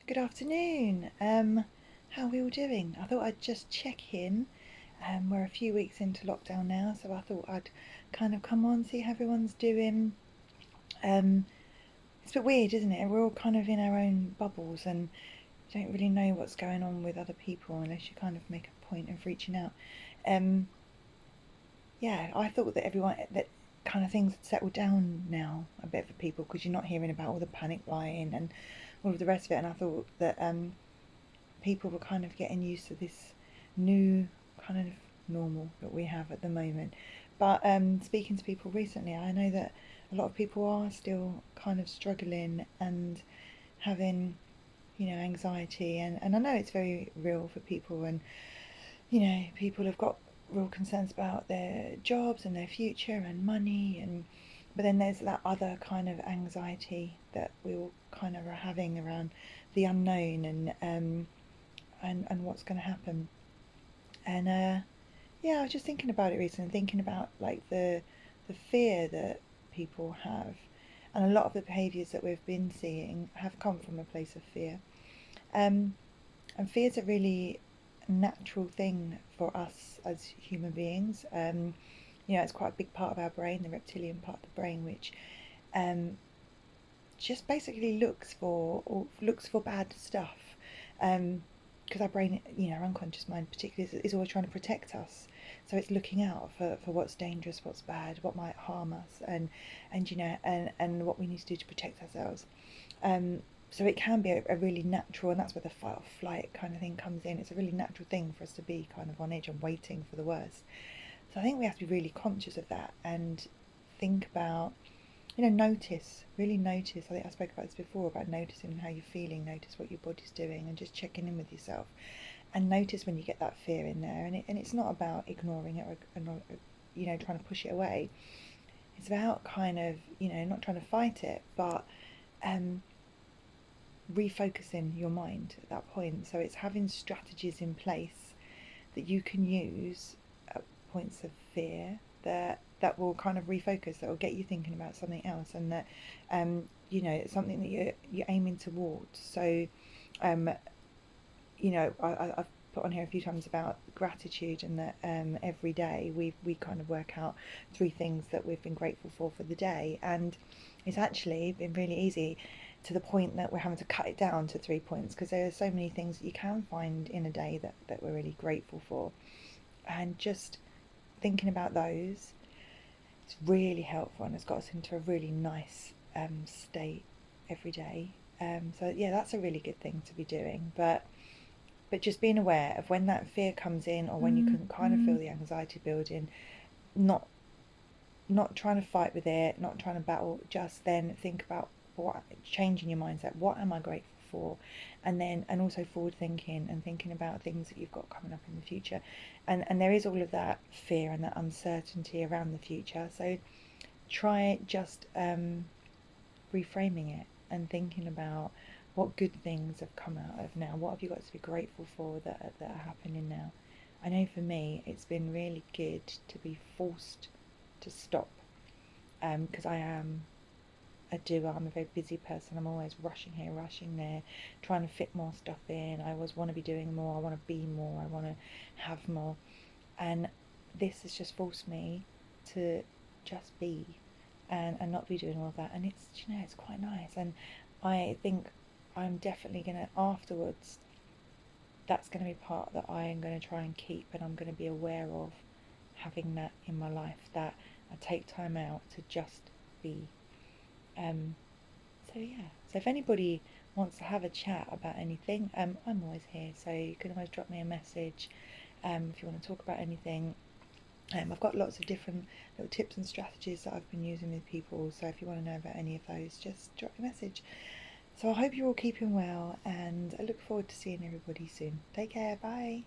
Good afternoon. How are we all doing? I thought I'd just check in. We're a few weeks into lockdown now, so I thought I'd kind of come on, see how everyone's doing. Um, it's a bit weird, isn't it? We're all kind of in our own bubbles and don't really know what's going on with other people unless you kind of make a point of reaching out. Um, yeah, I thought that everyone that kind of things had settled down now a bit for people because you're not hearing about all the panic buying and all of the rest of it. And I thought that people were kind of getting used to this new kind of normal that we have at the moment. But speaking to people recently, I know that a lot of people are still kind of struggling and having, anxiety, and I know it's very real for people, and people have got real concerns about their jobs and their future and money, and but then there's that other kind of anxiety that we all kind of are having around the unknown and what's going to happen. And yeah, I was just thinking about it recently, thinking about like the fear that people have, and a lot of the behaviours that we've been seeing have come from a place of fear. Um, and fear is a really natural thing for us as human beings. It's quite a big part of our brain, the reptilian part of the brain, which um, just basically looks for bad stuff. Because our brain, our unconscious mind particularly, is always trying to protect us. So it's looking out for what's dangerous, what's bad, what might harm us, and what we need to do to protect ourselves. Um, so it can be a really natural, and that's where the fight or flight kind of thing comes in. It's a really natural thing for us to be kind of on edge and waiting for the worst. So I think we have to be really conscious of that and think about, really notice. I think I spoke about this before, about noticing how you're feeling, notice what your body's doing, and just checking in with yourself. And notice when you get that fear in there. And it's not about ignoring it or trying to push it away. It's about kind of, not trying to fight it, but um, refocusing your mind at that point. So it's having strategies in place that you can use at points of fear that will kind of refocus, that will get you thinking about something else, and that it's something that you're aiming towards. So um, I've put on here a few times about gratitude, and that every day we kind of work out three things that we've been grateful for the day, and it's actually been really easy to the point that we're having to cut it down to 3 points because there are so many things that you can find in a day that we're really grateful for, and just thinking about those, it's really helpful and it's got us into a really nice state every day. So yeah, that's a really good thing to be doing. But just being aware of when that fear comes in, or when you can kind of feel the anxiety building, not not trying to fight with it, not trying to battle, just then think about what, changing your mindset. What am I grateful for? And also forward thinking and thinking about things that you've got coming up in the future. And there is all of that fear and that uncertainty around the future. So try just reframing it and thinking about what good things have come out of now. What have you got to be grateful for that are happening now? I know for me, it's been really good to be forced to stop, because I am a doer. I'm a very busy person. I'm always rushing here, rushing there, trying to fit more stuff in. I always want to be doing more. I want to be more. I want to have more. And this has just forced me to just be, and not be doing all of that. And it's quite nice. And I think I'm definitely going to, afterwards, that's going to be part that I am going to try and keep, and I'm going to be aware of having that in my life, that I take time out to just be. Um, so yeah, so if anybody wants to have a chat about anything, I'm always here, so you can always drop me a message if you want to talk about anything. I've got lots of different little tips and strategies that I've been using with people, so if you want to know about any of those, just drop me a message. So I hope you're all keeping well, and I look forward to seeing everybody soon. Take care, bye.